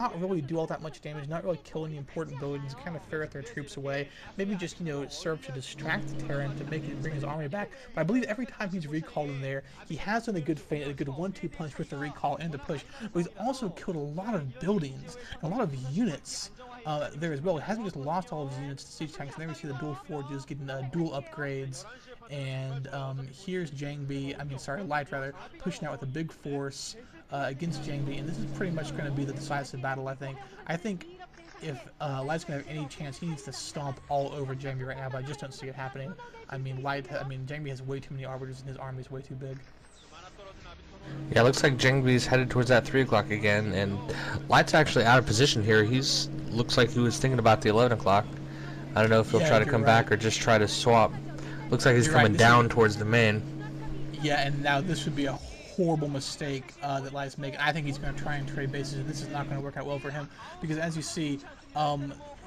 not really do all that much damage, not really kill any important buildings, kind of ferret their troops away. Maybe just, serve to distract the Terran to bring his army back. But I believe every time he's recalled in there, he has done a good feint, a good 1-2 punch with the recall and the push. But he's also killed a lot of buildings, a lot of units there as well. He hasn't just lost all of his units to siege tanks. And there we see the dual forges getting dual upgrades. And here's Light rather, pushing out with a big force against Jangbi, and this is pretty much going to be the decisive battle, I think. I think if Light's going to have any chance, he needs to stomp all over Jangbi right now, but I just don't see it happening. Jangbi has way too many arbiters, and his army is way too big. Yeah, it looks like Jangbi's headed towards that 3 o'clock again, and Light's actually out of position here. Looks like he was thinking about the 11 o'clock. I don't know if he'll try to come back or just try to swap. Looks like he's coming down towards the main. Yeah, and now this would be a horrible mistake that Light's making. I think he's going to try and trade bases, and this is not going to work out well for him because, as you see,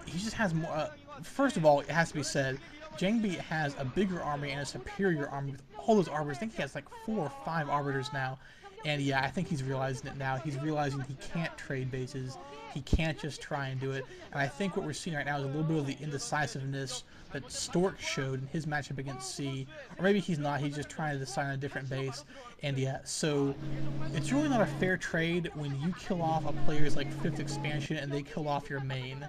he just has more. First of all, it has to be said, Jangbi has a bigger army and a superior army with all those arbiters. I think he has like 4 or 5 arbiters now. And yeah, I think he's realizing it now. He's realizing he can't trade bases. He can't just try and do it. And I think what we're seeing right now is a little bit of the indecisiveness that Stork showed in his matchup against C. Or maybe he's not. He's just trying to decide on a different base. And yeah, so it's really not a fair trade when you kill off a player's like 5th expansion and they kill off your main,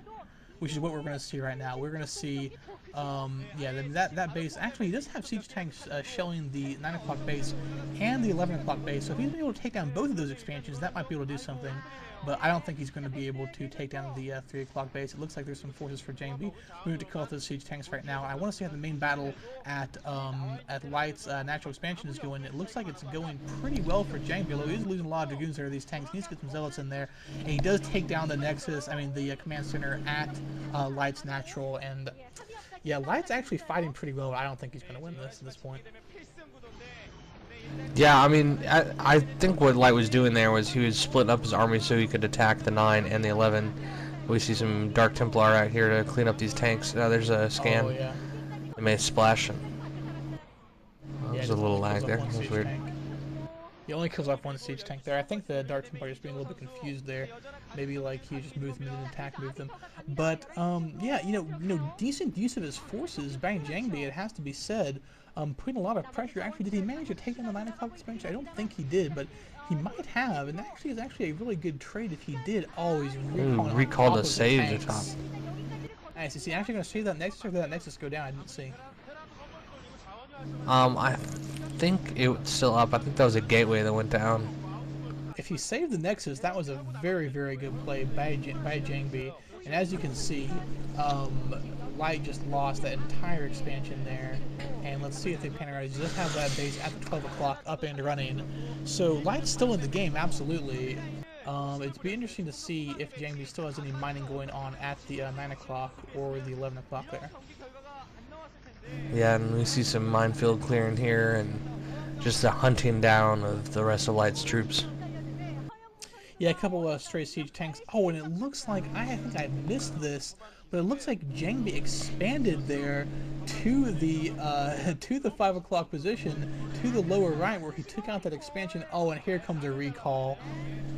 which is what we're going to see right now. We're going to see, that base. Actually, he does have siege tanks shelling the 9 o'clock base and the 11 o'clock base. So if he's able to take down both of those expansions, that might be able to do something. But I don't think he's going to be able to take down the 3 o'clock base. It looks like there's some forces for Jangbi moving to kill off those siege tanks right now. And I want to see how the main battle at Light's natural expansion is going. It looks like it's going pretty well for Jangbi, although he's losing a lot of dragoons there. These tanks. He needs to get some zealots in there. And he does take down the Nexus, the command center at Light's natural. And yeah, Light's actually fighting pretty well. I don't think he's going to win this at this point. Yeah, I think what Light was doing there was he was splitting up his army so he could attack the 9 and the 11. We see some Dark Templar out here to clean up these tanks. Now there's a scan. Oh, yeah. They may splash. There's a little lag there. That's weird. He only kills off 1 siege tank there. I think the Dark Templar is being a little bit confused there. Maybe like he just moved them and attack moved them. But yeah, decent use of his forces by Jangbi, it has to be said. Putting a lot of pressure. Actually, did he manage to take down the 9 o'clock expansion? I don't think he did, but he might have. And actually, is actually a really good trade if he did. Oh, he's recalled a save the top. Nice. Is he actually going to save that Nexus, or did that Nexus go down? I didn't see. I think it's still up. I think that was a gateway that went down. If he saved the Nexus, that was a very, very good play by Jangbi. And as you can see, Light just lost that entire expansion there. And let's see if they pan around. He does have that base at the 12 o'clock up and running. So Light's still in the game, absolutely. It'd be interesting to see if Jangbi still has any mining going on at the 9 o'clock or the 11 o'clock there. Yeah, and we see some minefield clearing here and just a hunting down of the rest of Light's troops. Yeah, a couple of stray siege tanks. Oh, and it looks like, I think I missed this, but it looks like Jangbi expanded there to the 5 o'clock position, to the lower right where he took out that expansion. Oh, and here comes a recall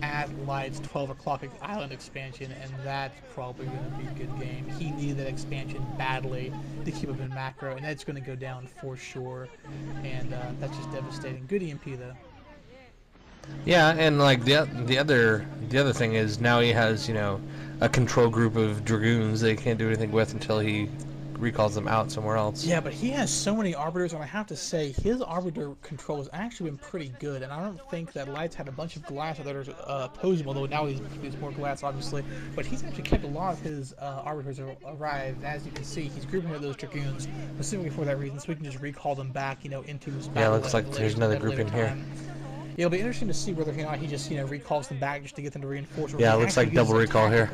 at Light's 12 o'clock island expansion, and that's probably going to be a good game. He needed that expansion badly to keep him in macro, and that's going to go down for sure, and that's just devastating. Good EMP, though. Yeah, and like the other thing is now he has a control group of dragoons they can't do anything with until he recalls them out somewhere else. Yeah, but he has so many arbiters, and I have to say his arbiter control has actually been pretty good. And I don't think that Light's had a bunch of glass that are opposable, though now he's more glass obviously. But he's actually kept a lot of his arbiters arrived. As you can see, he's grouping with those dragoons specifically for that reason, so we can just recall them back, into his battle. Yeah, looks like there's another group in here. It'll be interesting to see whether or not he just, recalls them back just to get them to reinforce. Yeah, it looks like double recall here.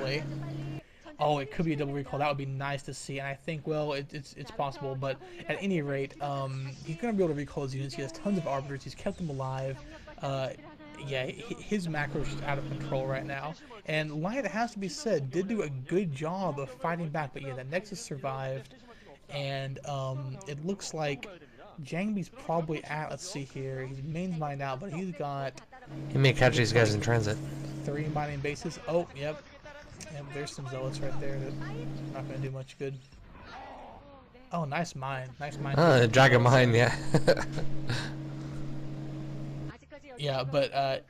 Oh, it could be a double recall. That would be nice to see. And I think, well, it's possible. But at any rate, he's going to be able to recall his units. He has tons of arbiters. He's kept them alive. Yeah, his macro is just out of control right now. And Light, it has to be said, did do a good job of fighting back. But yeah, that Nexus survived. And it looks like Jangbi's probably at, let's see here, he's main's mined out, but he's got... He may catch these guys in transit. 3 mining bases. Oh, yep. And there's some zealots right there that not going to do much good. Oh, nice mine. Nice mine. Dragon mine, yeah. Yeah, but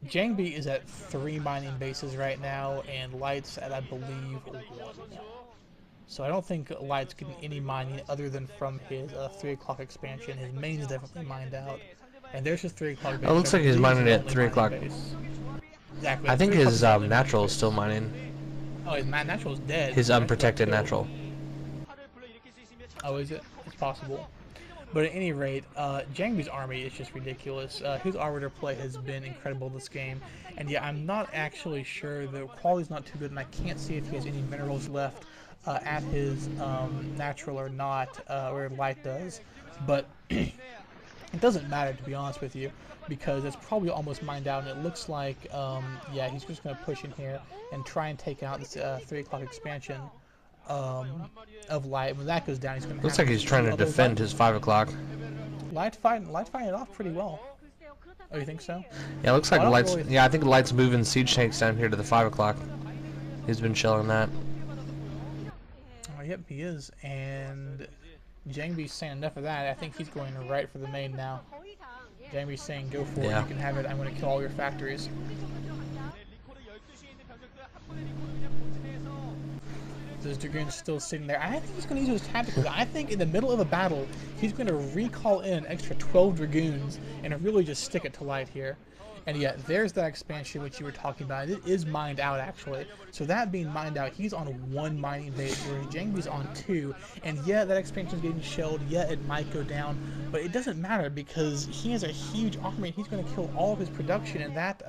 Jangbi is at 3 mining bases right now, and Light's at, I believe, 1. So I don't think Light's getting any mining other than from his 3 o'clock expansion. His main is definitely mined out. And there's his 3 o'clock base. It looks like he's mining at 3 o'clock. Exactly. I think his natural is still mining. Oh, his natural is dead. His unprotected natural. Oh, is it? It's possible. But at any rate, Jangbi's army is just ridiculous. His arbiter play has been incredible this game. And yeah, I'm not actually sure. The quality's not too good, and I can't see if he has any minerals left at his natural or not, or Light does. But it doesn't matter, to be honest with you, because it's probably almost mined out, and it looks like, yeah, he's just going to push in here and try and take out this 3 o'clock expansion of Light. When that goes down, he's going to looks like he's trying to defend his 5 o'clock. Light fighting it off pretty well. Oh, you think so? Yeah, it looks like Light's... Yeah, I think Light's moving siege tanks down here to the 5 o'clock. He's been chilling that. Oh, yep, he is. And Jangbi's saying enough of that. I think he's going right for the main now. Jangbi's saying, go for it, you can have it, I'm going to kill all your factories. Those Dragoons still sitting there. I think he's going to use his tactics. I think in the middle of a battle, he's going to recall in an extra 12 Dragoons and really just stick it to Light here. And yeah, there's that expansion which you were talking about. It is mined out, actually. So that being mined out, he's on 1 mining base, whereas Jangbi's on 2. And yeah, that expansion's getting shelled. Yeah, it might go down, but it doesn't matter because he has a huge army. He's going to kill all of his production, and that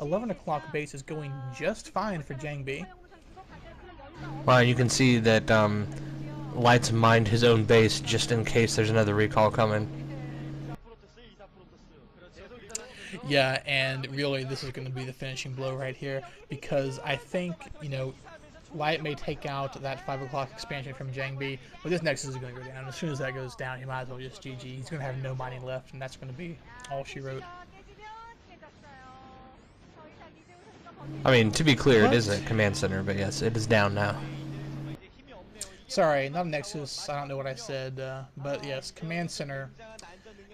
11 o'clock base is going just fine for Jangbi. Well, you can see that Light's mined his own base just in case there's another recall coming. Yeah, and really this is going to be the finishing blow right here, because I think, you know, Light may take out that 5 o'clock expansion from Jangbi, but this Nexus is going to go down. As soon as that goes down, he might as well just GG. He's going to have no mining left, and that's going to be all she wrote. I mean, to be clear, it is a command center, but yes, it is down now. Sorry, not a Nexus. I don't know what I said, but yes, command center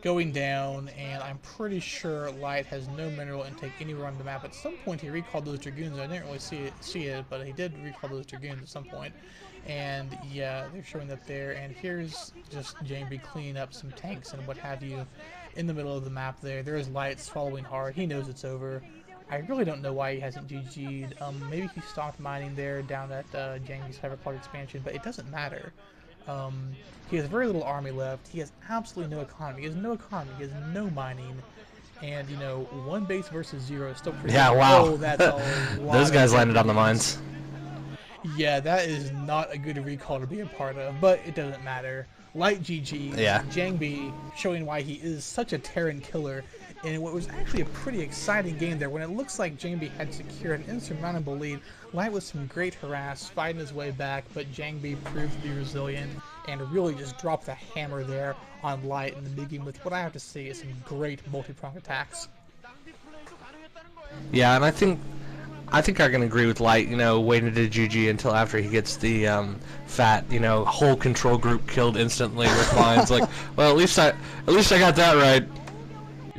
going down, and I'm pretty sure Light has no mineral intake anywhere on the map. At some point, he recalled those Dragoons. I didn't really see it, but he did recall those Dragoons at some point. And yeah, they're showing up there. And here's just Jangbi cleaning up some tanks and what have you in the middle of the map there. There is Light following hard. He knows it's over. I really don't know why he hasn't GG'd. Maybe he stopped mining there down at Jangbi's 5 o'clock expansion, but it doesn't matter. He has very little army left. He has absolutely no economy. He has no economy. He has no mining. And, you know, 1 base versus 0 is still pretty Yeah, wow. Oh, that's a lot. Those guys landed on the mines. Yeah, that is not a good recall to be a part of, but it doesn't matter. Light GG. Yeah. Jangbi showing why he is such a Terran killer. And what was actually a pretty exciting game there, when it looks like Jangbi had secured an insurmountable lead. Light with some great harass, fighting his way back, but Jangbi proved to be resilient and really just dropped the hammer there on Light in the big game with what I have to say is some great multi-pronged attacks. Yeah, and I think I can agree with Light, you know, waiting to GG until after he gets the fat, you know, whole control group killed instantly with mines. Like, well, at least I got that right.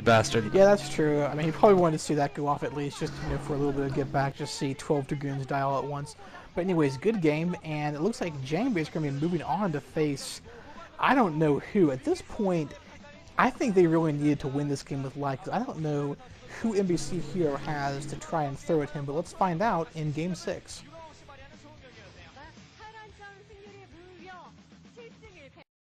Bastard. Yeah, that's true. I mean, he probably wanted to see that go off at least, just, you know, for a little bit of get back, just see 12 Dragoons die all at once. But anyways, good game, and it looks like Jangbi is going to be moving on to face, I don't know who. At this point, I think they really needed to win this game with Light, because I don't know who MBC Hero has to try and throw at him, but let's find out in Game 6.